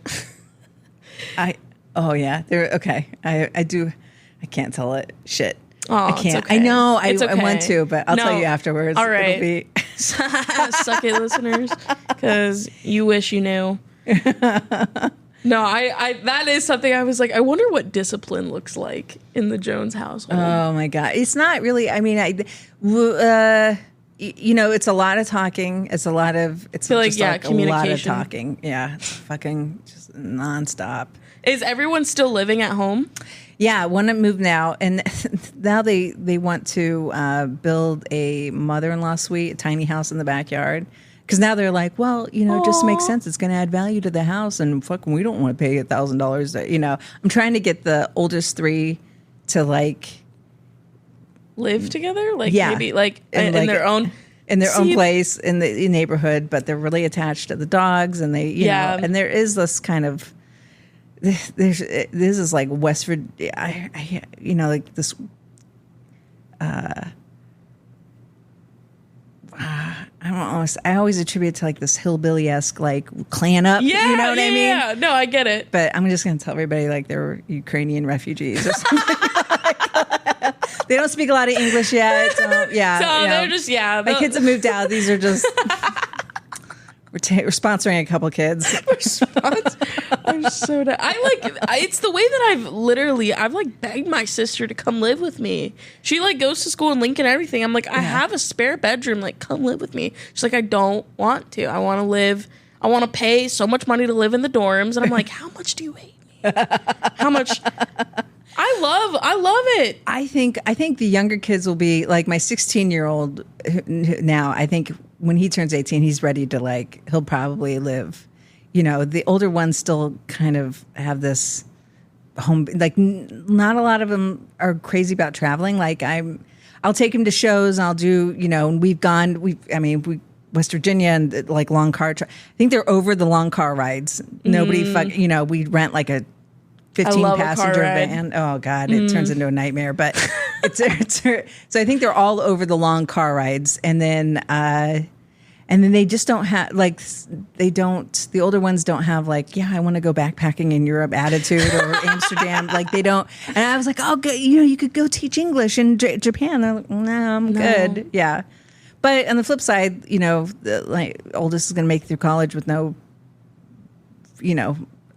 okay. I do. I can't tell it. Shit. Oh, I can't. It's okay. I know. It's okay. I want to, but I'll tell you afterwards. All right. It'll be Suck it, listeners, because you wish you knew. No, I that is something I was like, I wonder what discipline looks like in the Jones household. Oh my God. It's not really, I mean, it's a lot of talking. It's a lot of, it's just communication. a lot of talking. Yeah. It's fucking just nonstop. Is everyone still living at home? Yeah, one moved now, and now they want to build a mother-in-law suite, a tiny house in the backyard. Because now they're like, well, it just makes sense. It's going to add value to the house, and fucking, we don't want to pay $1,000. I'm trying to get the oldest three to live together, maybe in their own place in the neighborhood, but they're really attached to the dogs, and they, and there is this kind of. This is like West Virginia, this. I always attribute it to this hillbilly-esque clan up. Yeah, you know what I mean? Yeah, no, I get it. But I'm just going to tell everybody they're Ukrainian refugees or something. They don't speak a lot of English yet. So, they're just my kids have moved out. These are just. We're sponsoring a couple kids. I'm so down. It's the way that I've begged my sister to come live with me. She goes to school in Lincoln and everything. I'm like, I have a spare bedroom. Come live with me. She's like, I don't want to. I want to live. I want to pay so much money to live in the dorms. And I'm like, how much do you hate me? How much? I love it. I think the younger kids will be like my 16-year-old now. I think when he turns 18, he's ready to he'll probably live. The older ones still kind of have this home. Not a lot of them are crazy about traveling. I'll take him to shows. And I'll do. And we've gone. West Virginia and long car. I think they're over the long car rides. Nobody we rent a 15-passenger van. Oh God, it turns into a nightmare. But so I think they're all over the long car rides, and then they just don't have the older ones don't have I want to go backpacking in Europe attitude or Amsterdam. They don't. And I was like, oh, good, you could go teach English in Japan. They're like, no, I'm good. Yeah. But on the flip side, the oldest is going to make it through college with no,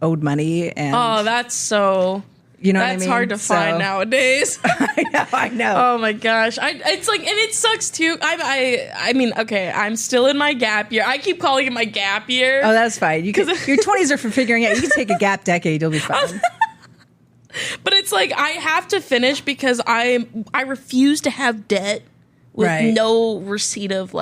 owed money. And that's so. That's hard to find nowadays. I know. Oh my gosh. It's and it sucks too. Okay, I'm still in my gap year. I keep calling it my gap year. Oh, that's fine. Your 20s are for figuring out. You can take a gap decade. You'll be fine. But it's I have to finish because I refuse to have debt with no receipt of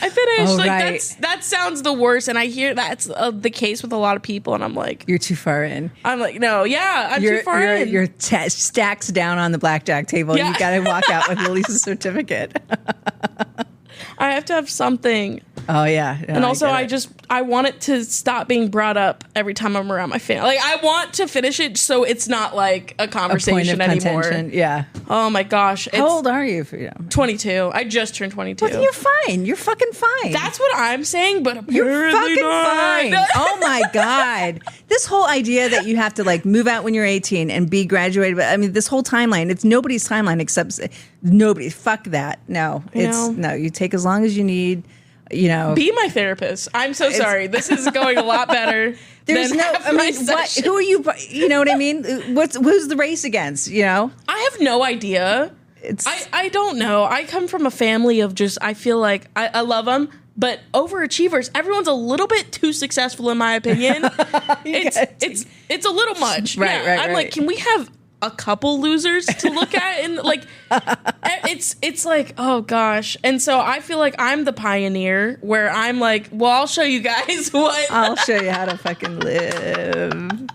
I finished. Oh, like right. that sounds the worst, and I hear that's the case with a lot of people, and I'm like, you're too far in. I'm like, no, yeah, I'm too far in. Your stacks down on the blackjack table. Yeah. You got to walk out with at least a certificate. I have to have something. Oh yeah, no, and also I want it to stop being brought up every time I'm around my family. Like I want to finish it so it's not like a conversation anymore. Contention. Yeah. Oh my gosh. How old are you? 22. I just turned 22. Well, you're fine. You're fucking fine. That's what I'm saying, but apparently you're fucking not. fine. Oh my god. This whole idea that you have to like move out when you're 18 and be graduated. I mean, this whole timeline. It's nobody's timeline except nobody. Fuck that. No. No. You take as long as you need. You know, be my therapist. I'm so sorry. This is going a lot better. There's no. I mean, who are you? You know what I mean? Who's the race against? You know, I have no idea. I don't know. I come from a family of just. I feel like I love them, but overachievers. Everyone's a little bit too successful, in my opinion. It's a little much. Right. I'm like, can we have a couple losers to look at? And like, it's like, oh gosh. And so I feel like I'm the pioneer where I'm like, well, I'll show you guys what. I'll show you how to fucking live.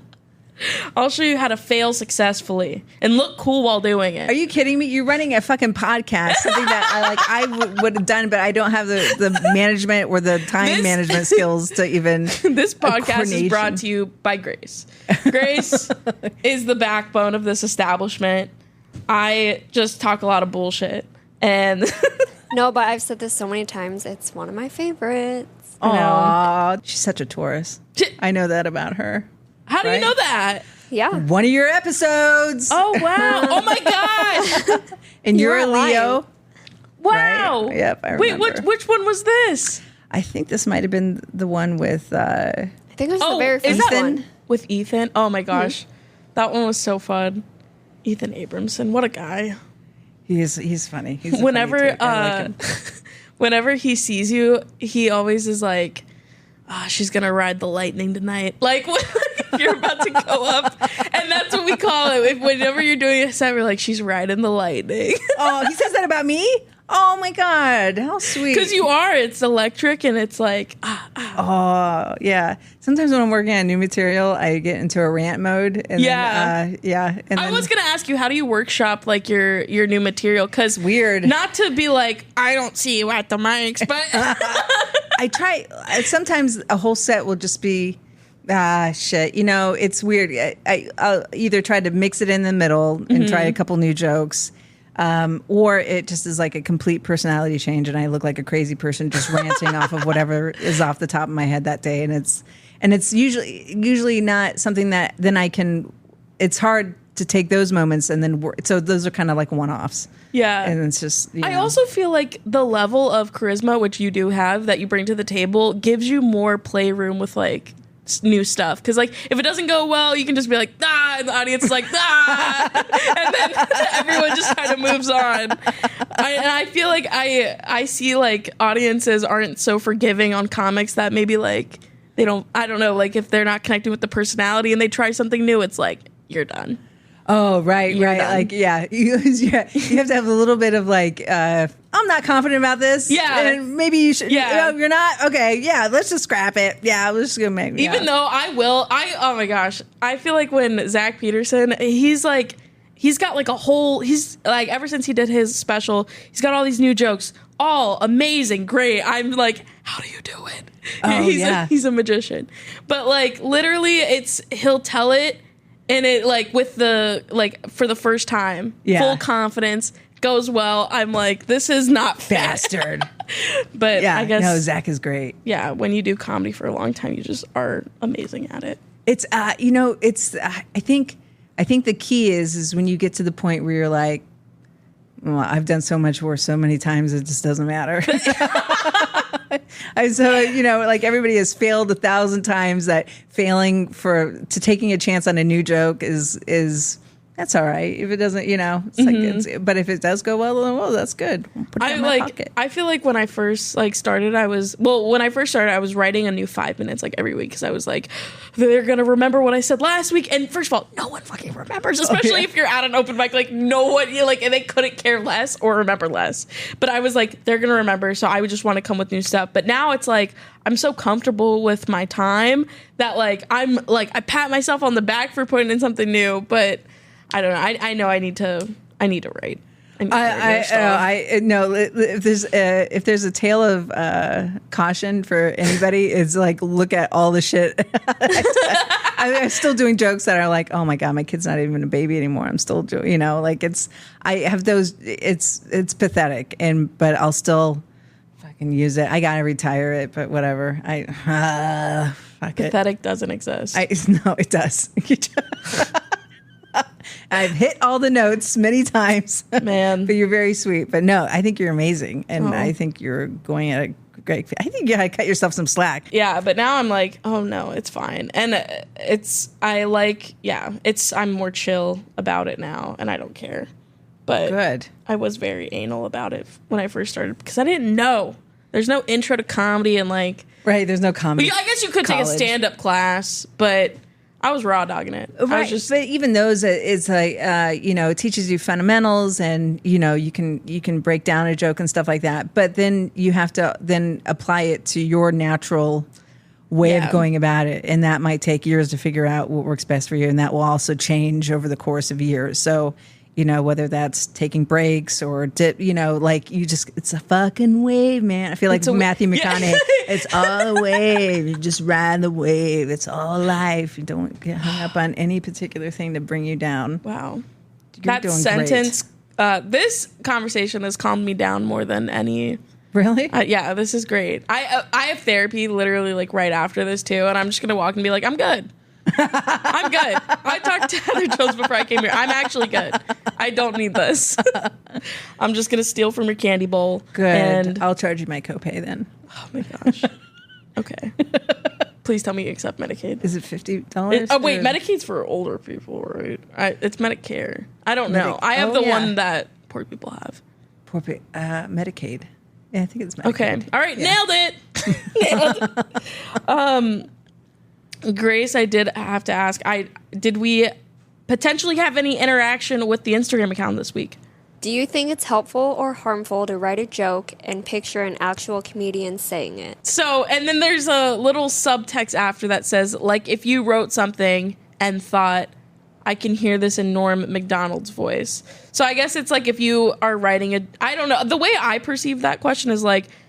I'll show you how to fail successfully and look cool while doing it. Are you kidding me? You're running a fucking podcast, something that I would have done, but I don't have the management or the time management skills to even. This podcast is brought to you by Grace. Grace is the backbone of this establishment. I just talk a lot of bullshit. And no, but I've said this so many times. It's one of my favorites. Aww, she's such a Taurus. I know that about her. How do you know that? Yeah. One of your episodes. Oh, wow. Oh, my gosh. And you're a Leo. Wow. Right? Yep, I remember. Wait, which one was this? I think this might have been the one with... I think it was the very first one. With Ethan? Oh, my gosh. That one was so fun. Ethan Abramson. What a guy. He's funny. He's whenever, funny whenever he sees you, he always is like... she's gonna ride the lightning tonight. Like if you're about to go up, and that's what we call it. Whenever you're doing a set, we're like, she's riding the lightning. Oh, he says that about me? Oh my god, how sweet! Because you are. It's electric, and it's like Oh yeah. Sometimes when I'm working on new material, I get into a rant mode. And then, And I was gonna ask you, how do you workshop like your new material? Because weird. Not to be like, I don't see you at the mics, but I try. Sometimes a whole set will just be shit. You know, it's weird. I'll either try to mix it in the middle and try a couple new jokes. Or it just is like a complete personality change, and I look like a crazy person just ranting off of whatever is off the top of my head that day, and it's usually not something that then I can. It's hard to take those moments and then so those are kind of like one-offs. Yeah, and it's just. I also feel like the level of charisma which you do have that you bring to the table gives you more playroom with like new stuff, because like if it doesn't go well, you can just be like and the audience is like and then everyone just kind of moves on. And I feel like I see like audiences aren't so forgiving on comics that maybe like they don't, I don't know, like if they're not connecting with the personality and they try something new, it's like you're done. Oh, right. You're done. Like, you have to have a little bit of like, I'm not confident about this. Yeah. And maybe you should. Yeah. You're not? Okay. Yeah. Let's just scrap it. Yeah. Let's just go make me. Even though oh my gosh. I feel like when Zach Peterson, he's got like a whole, he's like, ever since he did his special, he's got all these new jokes, all amazing, great. I'm like, how do you do it? Oh, He's a magician. But like literally he'll tell it, and it like with the like for the first time, full confidence, goes well. I'm like, this is not fair. Bastard. But yeah, I guess no, Zach is great. Yeah, when you do comedy for a long time, you just are amazing at it. It's it's I think the key is when you get to the point where you're like, well, I've done so much worse so many times it just doesn't matter. Like everybody has failed 1,000 times. That failing to taking a chance on a new joke is That's all right. If it doesn't, it's like, but if it does go well, then that's good. Put it in my pocket. I feel like when I first started, I was writing a new 5 minutes like every week because I was like, they're gonna remember what I said last week. And first of all, no one fucking remembers, especially if you're at an open mic. Like no one, and they couldn't care less or remember less. But I was like, they're gonna remember, so I would just want to come with new stuff. But now it's like I'm so comfortable with my time that I pat myself on the back for putting in something new, but. I don't know. I know I need to write. If there's a tale of caution for anybody, it's like look at all the shit. I'm still doing jokes that are like, oh my god, my kid's not even a baby anymore. I'm still doing, I have those. It's pathetic, but I'll still fucking use it. I gotta retire it, but whatever. Pathetic doesn't exist. No, it does. I've hit all the notes many times, man. But you're very sweet. But no, I think you're amazing, and I think you're going at a great. I think you gotta cut yourself some slack. Yeah, but now I'm like, oh no, it's fine, and I'm more chill about it now, and I don't care. But good. I was very anal about it when I first started because I didn't know. There's no intro to comedy and right. There's no comedy. I guess you could take a stand-up class, but. I was raw dogging it. Right, but even those, it's like it teaches you fundamentals, and you can break down a joke and stuff like that. But then you have to then apply it to your natural way of going about it, and that might take years to figure out what works best for you, and that will also change over the course of years. So. Whether that's taking breaks or dip, it's a fucking wave, man. I feel like Matthew McConaughey. It's all a wave. You just ride the wave. It's all life. You don't get hung up on any particular thing to bring you down. Wow. You're that sentence, this conversation has calmed me down more than any. Really? Yeah, this is great. I have therapy literally right after this too, and I'm just going to walk and be like, I'm good. I'm good. I talked to Heather Jones before I came here. I'm actually good. I don't need this. I'm just gonna steal from your candy bowl. Good. And I'll charge you my copay then. Oh my gosh. Okay. Please tell me you accept Medicaid. Is it $50? Oh wait, Medicaid's for older people, right? It's Medicare. I don't know. I have the one that poor people have. Medicaid. Yeah, I think it's Medicaid. Okay. All right. Yeah. Nailed it. Grace, I did have to ask, did we potentially have any interaction with the Instagram account this week? Do you think it's helpful or harmful to write a joke and picture an actual comedian saying it? So, and then there's a little subtext after that says, if you wrote something and thought, I can hear this in Norm Macdonald's voice. So I guess it's if you are writing I don't know. The way I perceive that question is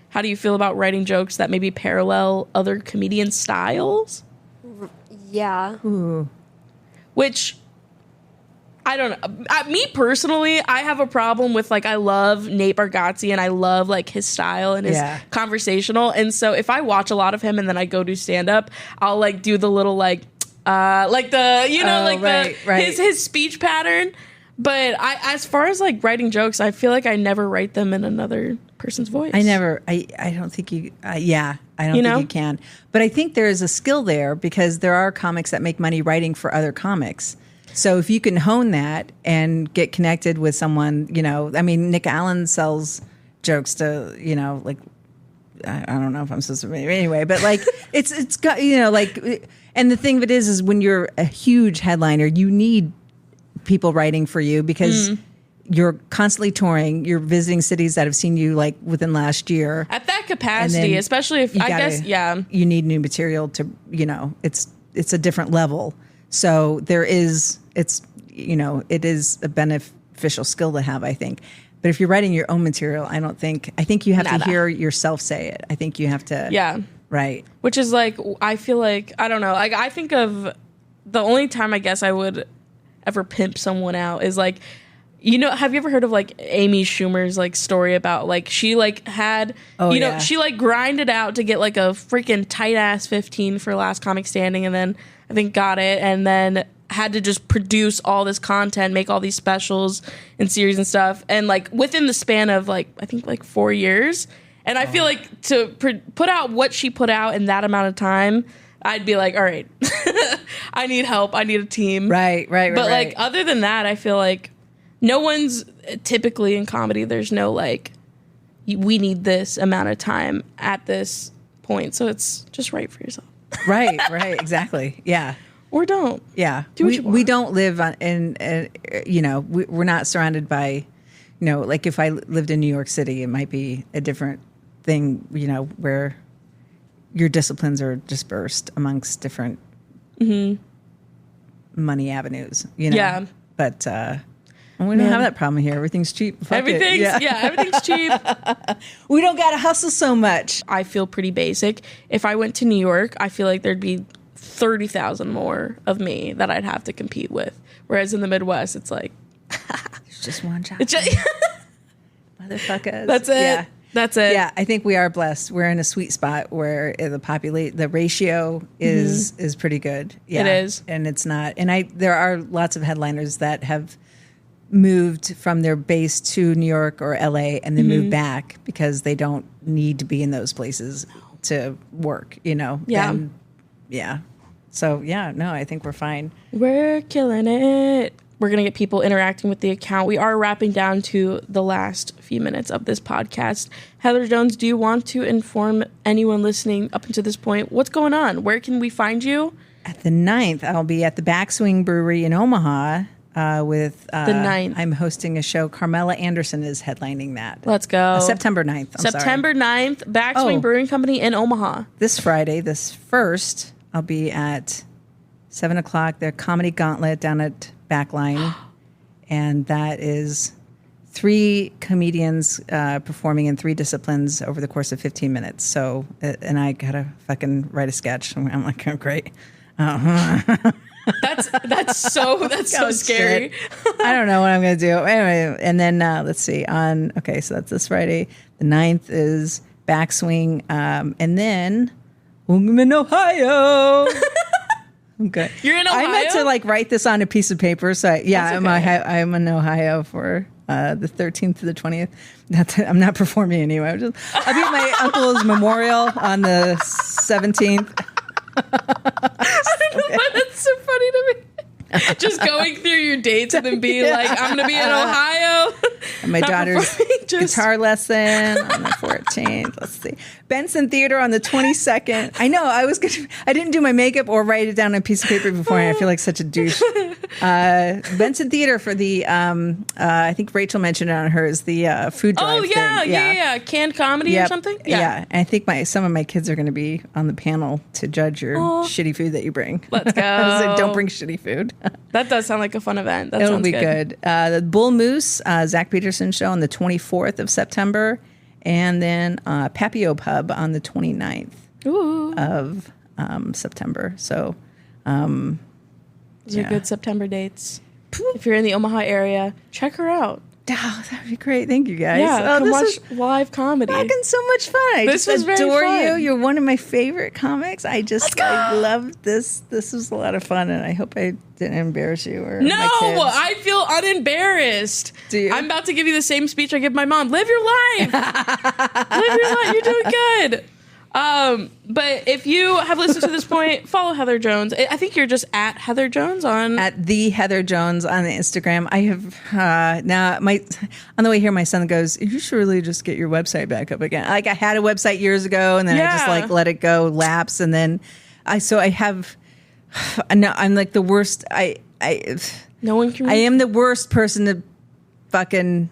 how do you feel about writing jokes that maybe parallel other comedian styles? Yeah. Ooh. Which, I don't know. Me personally, I have a problem with I love Nate Bargatze and I love his style and his conversational. And so if I watch a lot of him and then I go do stand up, I'll do the little his speech pattern. But as far as writing jokes, I feel I never write them in another person's voice. I don't think you. I don't think you can. But I think there is a skill there because there are comics that make money writing for other comics. So if you can hone that and get connected with someone, Nick Allen sells jokes to, I don't know if I'm supposed to anyway, but it's got, and the thing of it is when you're a huge headliner, you need people writing for you because you're constantly touring. You're visiting cities that have seen you within last year. At that capacity, especially if you need new material to, it's a different level. So it is a beneficial skill to have, I think. But if you're writing your own material, I think you have to hear yourself say it. I think you have to. Yeah. Right. Which is I feel I don't know. I think of the only time I guess I would ever pimp someone out is have you ever heard of Amy Schumer's story about she had she grinded out to get a freaking tight ass 15 for Last Comic Standing, and then I think got it, and then had to just produce all this content, make all these specials and series and stuff, and within the span of I think 4 years. And I feel to put out what she put out in that amount of time, I'd be like, all right, I need help. I need a team. Right. But like, other than that, I feel like no one's typically in comedy. There's no like, we need this amount of time at this point. So it's just write for yourself. Right. Exactly. Yeah. Or don't. Yeah. Do what you want. We don't live we're not surrounded by, like if I lived in New York City, it might be a different thing, where your disciplines are dispersed amongst different money avenues, Yeah. But we don't have that problem here. Everything's cheap. Fuck it. Everything's cheap. We don't got to hustle so much. I feel pretty basic. If I went to New York, I feel like there'd be 30,000 more of me that I'd have to compete with. Whereas in the Midwest, it's like, There's just one job. Motherfuckers. That's it. Yeah. That's it. Yeah, I think we are blessed. We're in a sweet spot where the ratio is pretty good. Yeah, it is, and it's not. And there are lots of headliners that have moved from their base to New York or LA and then moved back because they don't need to be in those places to work. Yeah. Yeah. So I think we're fine. We're killing it. We're going to get people interacting with the account. We are wrapping down to the last few minutes of this podcast. Heather Jones, do you want to inform anyone listening up until this point what's going on? Where can we find you? At the 9th, I'll be at the Backswing Brewery in Omaha with... the 9th. I'm hosting a show. Carmela Anderson is headlining that. Let's go. September 9th. September 9th, Backswing Brewing Company in Omaha. This Friday, this 1st, I'll be at 7 o'clock, the Comedy Gauntlet down at Backline. And that is 3 comedians performing in 3 disciplines over the course of 15 minutes. So, and I got to fucking write a sketch. I'm like, oh, great. That's so scary. I don't know what I'm going to do. Anyway, and then let's see. So that's this Friday. The 9th is Backswing. And then I'm in Ohio. Okay. You're in Ohio? I meant to write this on a piece of paper. So I'm in Ohio for the 13th to the 20th. I'm not performing anyway. I'll be at my uncle's memorial on the 17th. I don't know why that's so funny to me. Just going through your dates and then being like, I'm going to be in Ohio. And my daughter's guitar lesson on the 14th. Let's see. Benson Theater on the 22nd. I know. I didn't do my makeup or write it down on a piece of paper beforehand. I feel like such a douche. Benson Theater for the, I think Rachel mentioned it on hers, the food drive thing. Yeah. Canned comedy or something? Yeah. And I think some of my kids are going to be on the panel to judge your shitty food that you bring. Let's go. Don't bring shitty food. That does sound like a fun event. It'll be good. The Bull Moose, Zach Peterson show on the 24th of September. And then Papio Pub on the 29th of September. So those are good September dates. If you're in the Omaha area, check her out. Oh, that'd be great. Thank you, guys. Yeah, come watch live comedy. Fucking so much fun. I this just was adore very fun. you. You're one of my favorite comics. I love this. This was a lot of fun, and I hope I didn't embarrass you or no, my kids. I feel unembarrassed. Do you? I'm about to give you the same speech I give my mom. Live your life. Live your life. You're doing good. But if you have listened to this point, follow Heather Jones. I think you're just at Heather Jones at the Heather Jones on the Instagram. I have now on the way here, my son goes, "You should really just get your website back up again." Like I had a website years ago, and then I just let it go lapse, and then I'm like the worst. No one can. I am the worst person to fucking.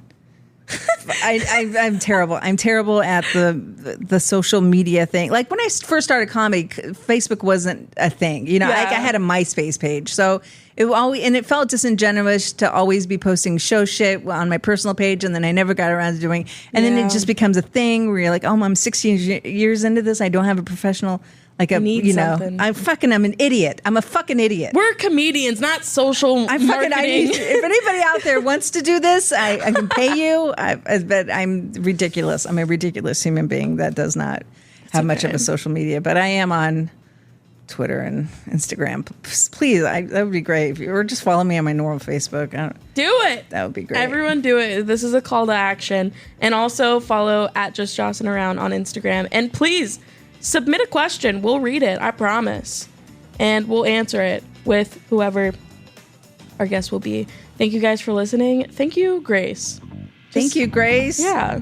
I'm terrible. I'm terrible at the social media thing. Like when I first started comedy, Facebook wasn't a thing. I had a MySpace page, so it felt disingenuous to always be posting show shit on my personal page, and then I never got around to doing. And then it just becomes a thing where you're like, oh, I'm 16 years into this. I don't have a professional. I'm an idiot. I'm a fucking idiot. We're comedians, not social marketing. If anybody out there wants to do this, I can pay you. But I'm ridiculous. I'm a ridiculous human being that does not have much of a social media. But I am on Twitter and Instagram. Please, that would be great. Or just follow me on my normal Facebook. Do it. That would be great. Everyone do it. This is a call to action. And also follow at Just Jossin Around on Instagram. And please, submit a question. We'll read it, I promise. And we'll answer it with whoever our guest will be. Thank you guys for listening. Thank you, Grace. Thank you, Grace. Yeah.